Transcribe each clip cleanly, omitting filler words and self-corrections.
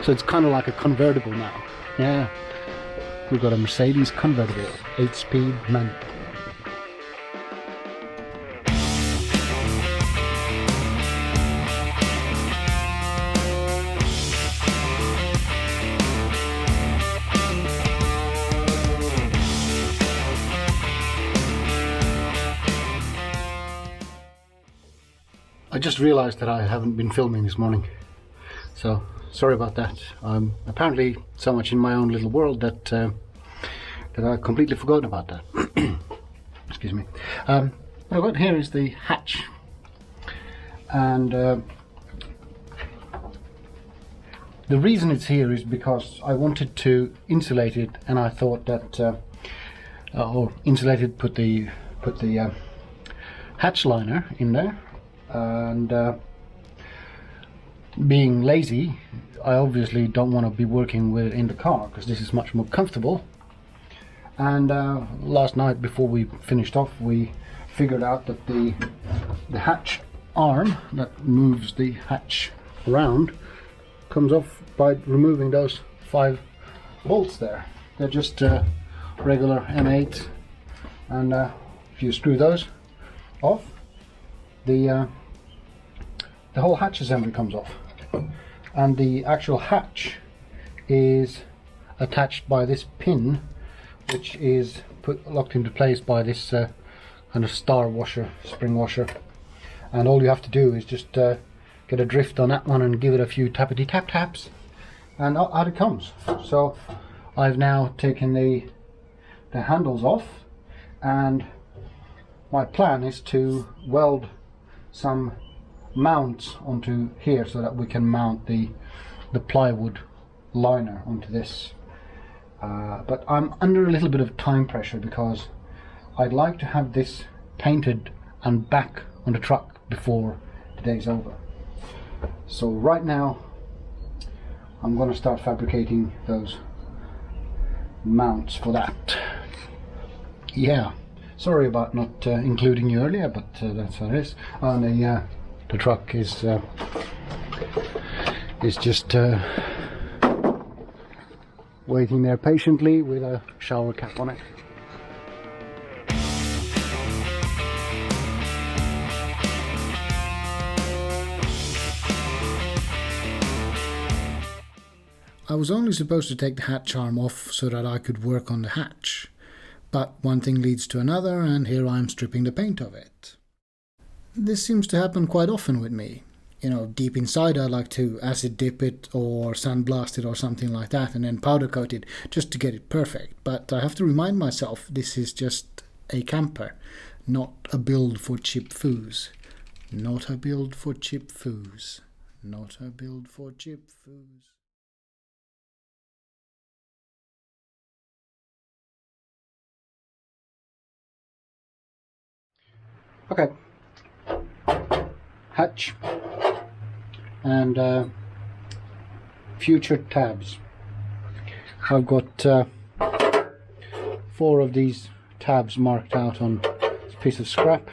So it's kind of like a convertible now. Yeah, we've got a Mercedes convertible, 8-speed manual. I just realized that I haven't been filming this morning, so sorry about that. I'm apparently so much in my own little world that that I completely forgot about that. Excuse me. What I've got here is the hatch, and the reason it's here is because I wanted to insulate it, and I thought that or insulate it, put the hatch liner in there. And being lazy, I obviously don't want to be working with it in the car because this is much more comfortable. And last night, before we finished off, we figured out that the hatch arm that moves the hatch around comes off by removing those 5 bolts there. They're just regular M8, and if you screw those off, the whole hatch assembly comes off, and the actual hatch is attached by this pin, which is locked into place by this kind of star washer, spring washer, and all you have to do is just get a drift on that one and give it a few tappity tap taps, and out it comes. So I've now taken the handles off, and my plan is to weld some mounts onto here so that we can mount the plywood liner onto this. But I'm under a little bit of time pressure because I'd like to have this painted and back on the truck before the day's over. So right now I'm going to start fabricating those mounts for that. Yeah, sorry about not including you earlier, but that's how it is. And the truck is just waiting there patiently with a shower cap on it. I was only supposed to take the hatch arm off so that I could work on the hatch, but one thing leads to another, and here I'm stripping the paint of it. This seems to happen quite often with me. You know, deep inside I like to acid dip it or sandblast it or something like that, and then powder coat it just to get it perfect. But I have to remind myself this is just a camper, not a build for cheap foos. Not a build for cheap foos. Not a build for cheap foos. Okay. Hatch and future tabs. I've got 4 of these tabs marked out on this piece of scrap,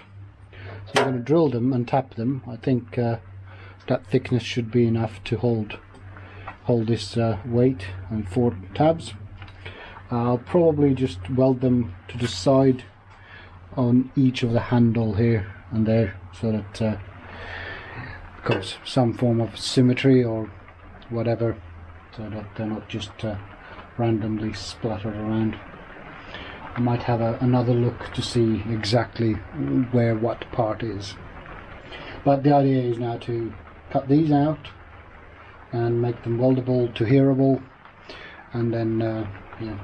so I'm going to drill them and tap them. I think that thickness should be enough to hold this weight and 4 tabs. I'll probably just weld them to the side on each of the handle here and there, so that because some form of symmetry or whatever, so that they're not just randomly splattered around. I might have another look to see exactly where what part is, but the idea is now to cut these out and make them weldable to hearable, and then yeah,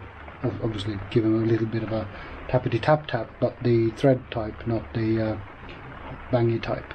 obviously give them a little bit of a tappity tap tap, but the thread type, not the bangy type.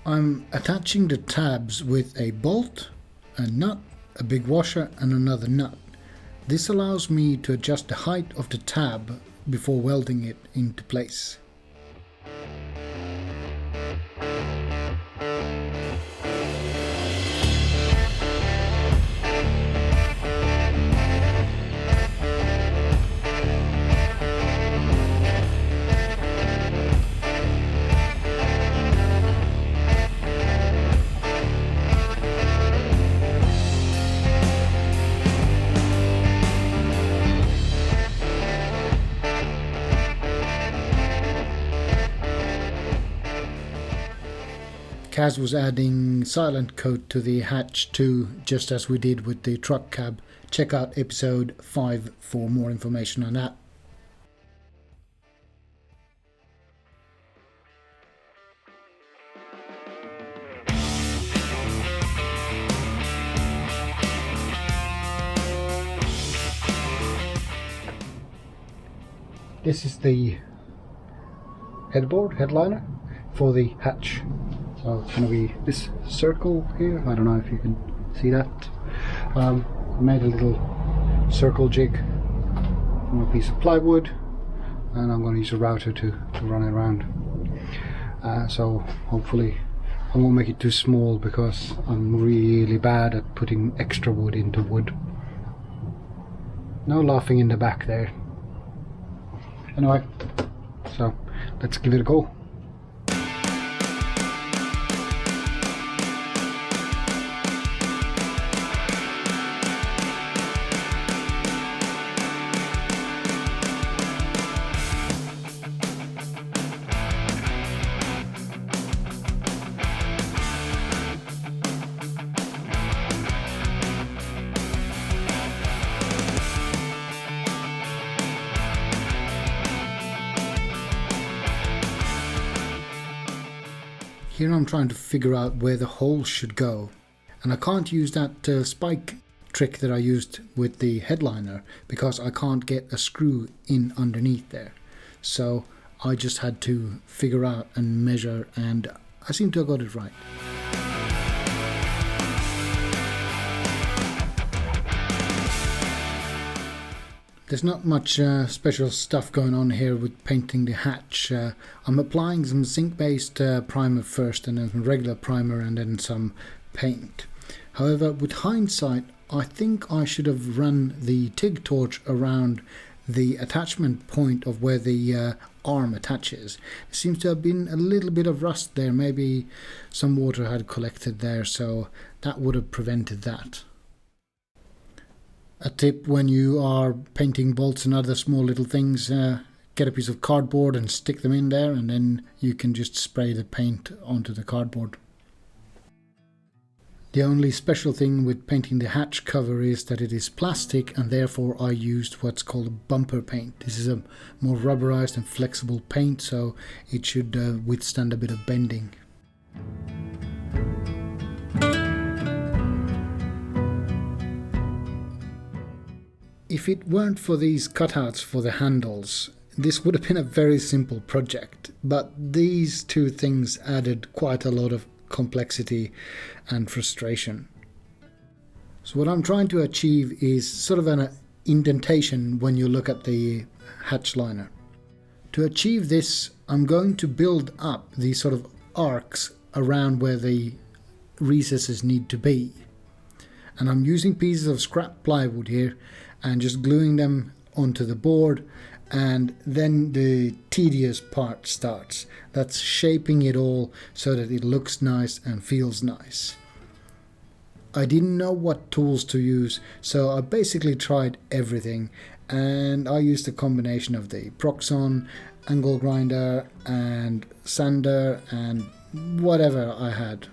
I'm attaching the tabs with a bolt, a nut, a big washer and another nut. This allows me to adjust the height of the tab before welding it into place. Kaz was adding silent coat to the hatch too, just as we did with the truck cab. Check out episode 5 for more information on that. This is the headliner for the hatch. So it's going to be this circle here. I don't know if you can see that. I made a little circle jig from a piece of plywood, and I'm going to use a router to run it around. So hopefully I won't make it too small, because I'm really bad at putting extra wood into wood. No laughing in the back there. Anyway, so let's give it a go. Here I'm trying to figure out where the hole should go, and I can't use that spike trick that I used with the headliner because I can't get a screw in underneath there. So I just had to figure out and measure, and I seem to have got it right. There's not much special stuff going on here with painting the hatch. I'm applying some zinc-based primer first, and then some regular primer, and then some paint. However, with hindsight, I think I should have run the TIG torch around the attachment point of where the arm attaches. There seems to have been a little bit of rust there. Maybe some water had collected there, so that would have prevented that. A tip when you are painting bolts and other small little things, get a piece of cardboard and stick them in there, and then you can just spray the paint onto the cardboard. The only special thing with painting the hatch cover is that it is plastic, and therefore I used what's called bumper paint. This is a more rubberized and flexible paint, so it should withstand a bit of bending. If it weren't for these cutouts for the handles, this would have been a very simple project, but these two things added quite a lot of complexity and frustration. So what I'm trying to achieve is sort of an indentation when you look at the hatch liner. To achieve this, I'm going to build up these sort of arcs around where the recesses need to be. And I'm using pieces of scrap plywood here and just gluing them onto the board, and then the tedious part starts. That's shaping it all so that it looks nice and feels nice. I didn't know what tools to use, so I basically tried everything, and I used a combination of the Proxon, angle grinder and sander and whatever I had.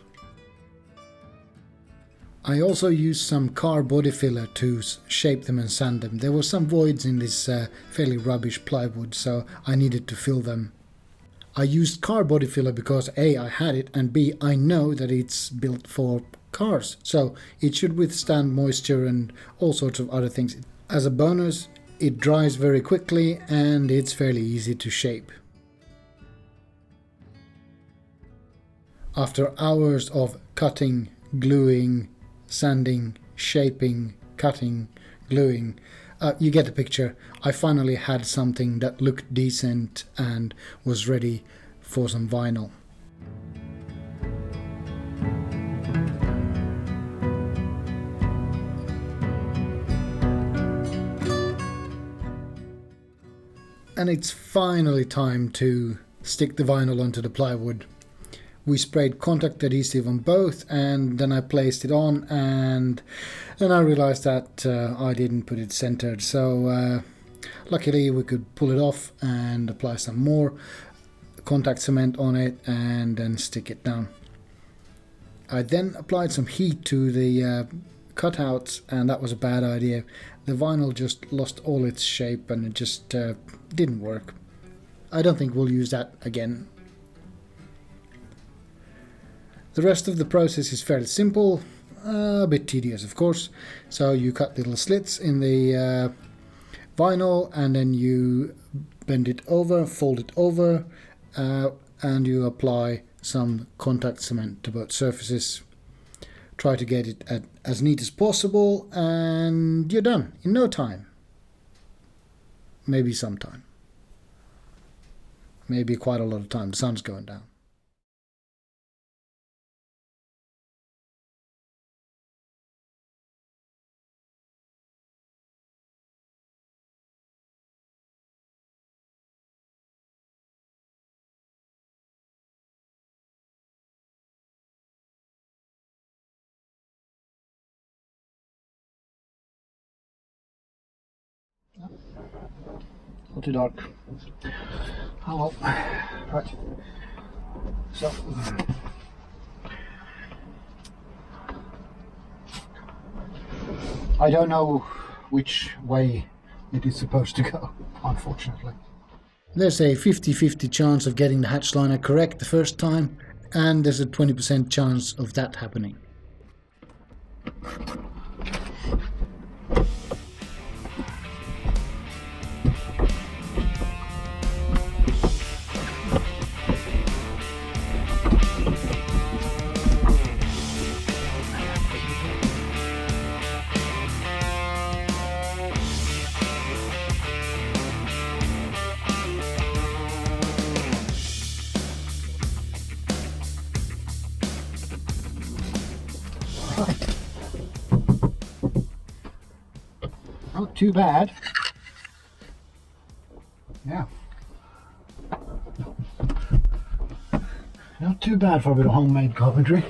I also used some car body filler to shape them and sand them. There were some voids in this fairly rubbish plywood, so I needed to fill them. I used car body filler because A, I had it, and B, I know that it's built for cars, so it should withstand moisture and all sorts of other things. As a bonus, it dries very quickly and it's fairly easy to shape. After hours of cutting, gluing, sanding, shaping, cutting, gluing, you get the picture. I finally had something that looked decent and was ready for some vinyl. And it's finally time to stick the vinyl onto the plywood. We sprayed contact adhesive on both, and then I placed it on, and then I realized that I didn't put it centered. So luckily we could pull it off and apply some more contact cement on it and then stick it down. I then applied some heat to the cutouts, and that was a bad idea. The vinyl just lost all its shape and it just didn't work. I don't think we'll use that again. The rest of the process is fairly simple, a bit tedious of course. So you cut little slits in the vinyl, and then you bend it over, fold it over, and you apply some contact cement to both surfaces. Try to get it as neat as possible, and you're done in no time. Maybe sometime. Maybe quite a lot of time. The sun's going down. Not too dark. Oh well. Right. So I don't know which way it is supposed to go, unfortunately. There's a 50-50 chance of getting the hatch liner correct the first time, and there's a 20% chance of that happening. Not too bad. Yeah. Not too bad for a bit of homemade carpentry.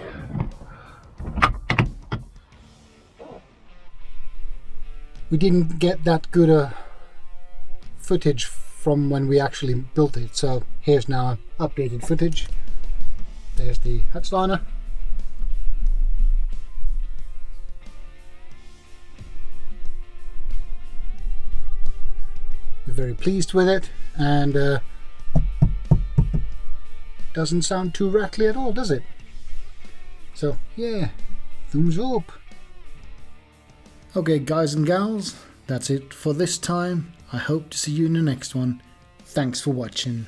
We didn't get that good a footage from when we actually built it, so here's now updated footage. There's the hatch liner. We're very pleased with it, and doesn't sound too rattly at all, does it? So yeah, thumbs up. Okay guys and gals, that's it for this time. I hope to see you in the next one. Thanks for watching.